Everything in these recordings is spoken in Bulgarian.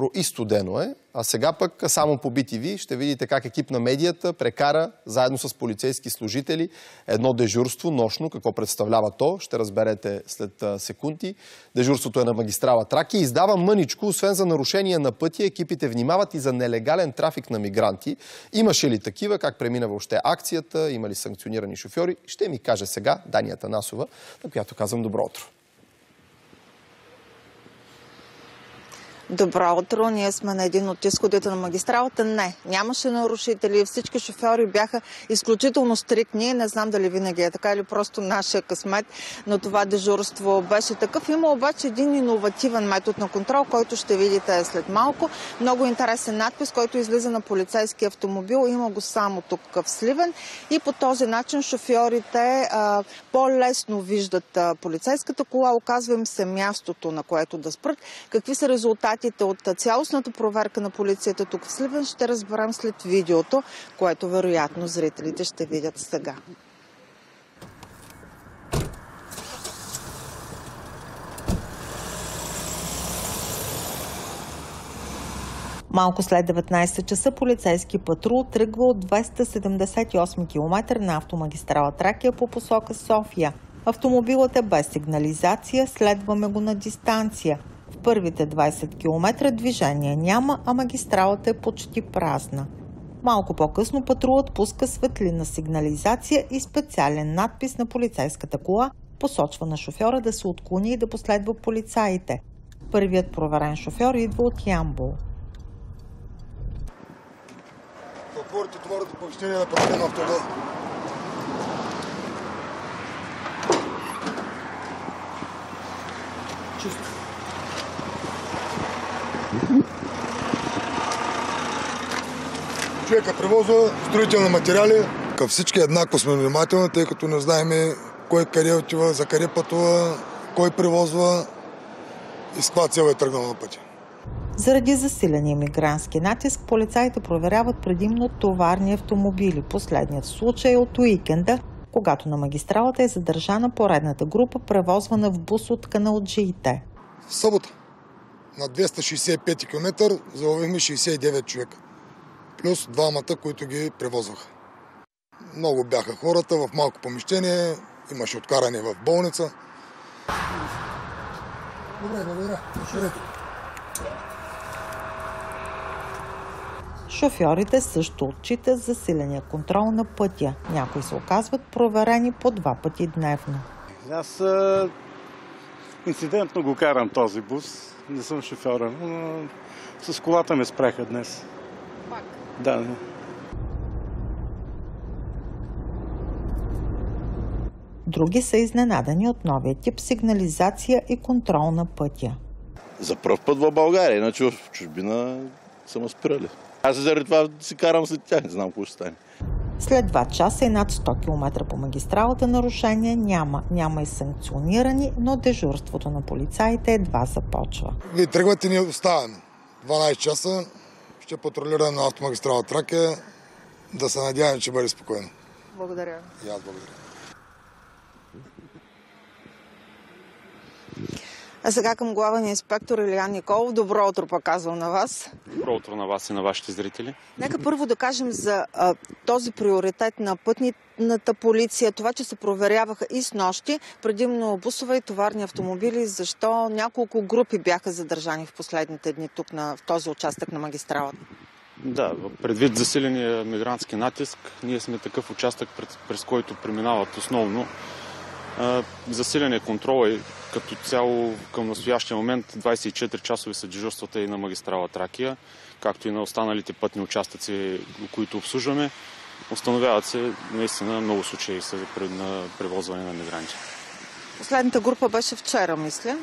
мокро и студено е. А сега пък само по BTV ще видите как екип на медията прекара заедно с полицейски служители едно дежурство нощно. Какво представлява то, ще разберете след секунди. Дежурството е на магистрала Тракия. Издава мъничко, освен за нарушение на пътя, екипите внимават и за нелегален трафик на мигранти. Имаше ли такива? Как премина въобще акцията? Има ли санкционирани шофьори? Ще ми каже сега Дания Танасова, на която казвам добро утро. Добро утро. Ние сме на един от изходите на магистралата. Не, нямаше нарушители. Всички шофьори бяха изключително стриктни. Не знам дали винаги е така или просто нашия късмет, но това дежурство беше такъв. Има обаче един иновативен метод на контрол, който ще видите след малко. Много интересен надпис, който излиза на полицейски автомобил. Има го само тук в Сливен. И по този начин шофьорите по-лесно виждат полицейската кола. Оказва им се мястото, на което да спрат. Какви са резултати от цялостната проверка на полицията тук в Сливен, ще разберем след видеото, което вероятно зрителите ще видят сега. Малко след 19 часа полицейски патрул тръгва от 278 км на автомагистрала Тракия по посока София. Автомобилът е без сигнализация, следваме го на дистанция. В първите 20 км движение няма, а магистралата е почти празна. Малко по-късно патрулът пуска светлинна сигнализация и специален надпис на полицейската кола посочва на шофьора да се отклони и да последва полицаите. Първият проверен шофьор идва от Ямбол. Отворите товарното помещение на пътен автомобил. Чисто. Човека превозва строителни материали. Към всички еднакво сме внимателни, тъй като не знаем кой къде отива, за къде пътува, кой превозва и с каква цел е тръгнал на пътя. Заради засиления мигрантски натиск, полицаите проверяват предимно товарни автомобили. Последният случай е от уикенда, когато на магистралата е задържана поредната група, превозвана в бус от каналджиите. В събота на 265 км заловихме 69 човека. Плюс двамата, които ги превозваха. Много бяха хората в малко помещение, имаше откаране в болница. Добре, благодаря. Шофьорите също отчитат засиления контрол на пътя. Някои се оказват проверени по 2 пъти дневно. Аз инцидентно го карам този бус. Не съм шофьора, но с колата ме спряха днес. Пак? Да. Други са изненадани от новия тип сигнализация и контрол на пътя. За пръв път в България, иначе в чужбина са ме спирали. Аз заради това си карам след тях, не знам какво ще стане. След 2 часа и над 100 км по магистралата нарушения няма. Няма и санкционирани, но дежурството на полицаите едва започва. Вие тръгвате и ни оставяме. 12 часа ще патрулираме на автомагистрала Тракия. Да се надяваме, че бъде спокойно. Благодаря. И аз благодаря. А сега към главен инспектор Илиян Николов. Добро утро, пък казвам на вас. Добро утро на вас и на вашите зрители. Нека първо да кажем за този приоритет на пътната полиция, това, че се проверяваха и с нощи, предимно бусове и товарни автомобили. Защо няколко групи бяха задържани в последните дни тук в този участък на магистралата? Да, предвид засиления мигрантски натиск, ние сме такъв участък, през който преминават основно. Засиления контрол е като цяло към настоящия момент 24 часови са дежурствата и на магистрала Тракия, както и на останалите пътни участъци, които обслужваме. Установяват се наистина много случаи на превозване на мигранти. Последната група беше вчера, мисля.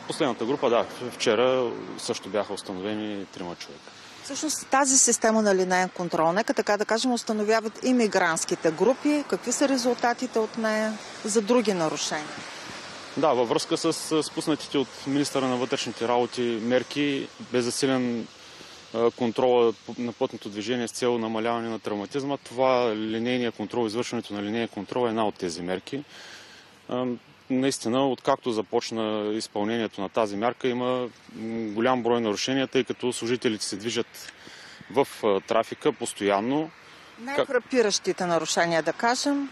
Последната група, да. Вчера също бяха установени 3 човека. Всъщност тази система на линеен контрол, нека така да кажем, установяват и мигрантските групи. Какви са резултатите от нея за други нарушения? Да, във връзка с спуснатите от министъра на вътрешните работи мерки, бе засилен контрола на пътното движение с цел намаляване на травматизма. Това линейния контрол, извършването на линейния контрол е една от тези мерки. наистина, откакто започна изпълнението на тази мярка, има голям брой нарушения, тъй като служителите се движат в трафика постоянно. Най-фрапиращите нарушения, да кажем?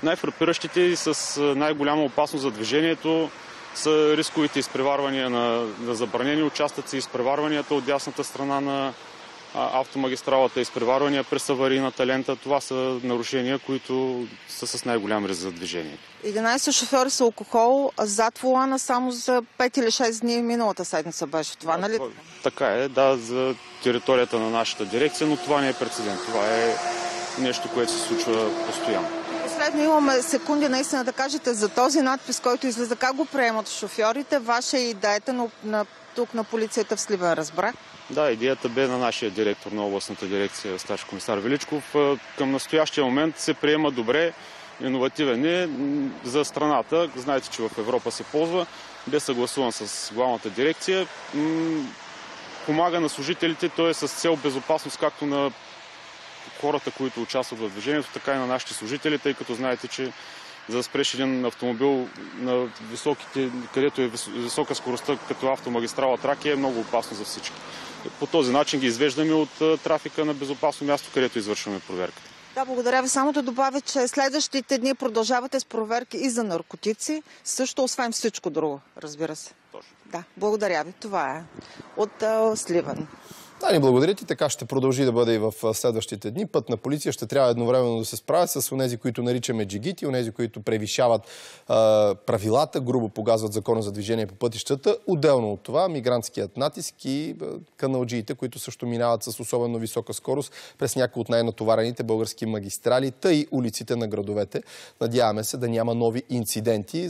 Най-фрапиращите и с най-голяма опасност за движението са рисковите изпреварвания на забранени участъци, изпреварванията от дясната страна на автомагистралата, изпреварвания през аварийната лента. Това са нарушения, които са с най-голям риск за движение. 11 шофьори с алкохол зад волана само за 5 или 6 дни миналата седмица беше това, нали? Така е, да, за територията на нашата дирекция, но това не е прецедент. Това е нещо, което се случва постоянно. Последно имаме секунди наистина да кажете за този надпис, който излиза. Как го приемат шофьорите? Ваша е идеята тук на полицията в Сливен, разбрах? Да, идеята бе на нашия директор на областната дирекция, старши комисар Величков. Към настоящия момент се приема добре, иновативен е за страната. Знаете, че в Европа се ползва. Бе съгласуван с главната дирекция. Помага на служителите, той е с цел безопасност както на хората, които участват в движението, така и на нашите служители, тъй като знаете, че за да спреш един автомобил на високите, където е висока скоростта, като автомагистрала Тракия, е много опасно за всички. По този начин ги извеждаме от трафика на безопасно място, където извършваме проверката. Да, благодаря ви. Само да добавя, че следващите дни продължавате с проверки и за наркотици, също освен всичко друго, разбира се. Точно. Да, благодаря ви. Това е от Сливен. Да, ни благодаря ти. Така ще продължи да бъде и в следващите дни. Пътна полиция ще трябва едновременно да се справя с онези, които наричаме джигити, онези, които превишават правилата, грубо погазват закона за движение по пътищата. Отделно от това, мигрантският натиск и каналджиите, които също минават с особено висока скорост през някои от най-натоварените български магистрали, тъй улиците на градовете. Надяваме се да няма нови инциденти.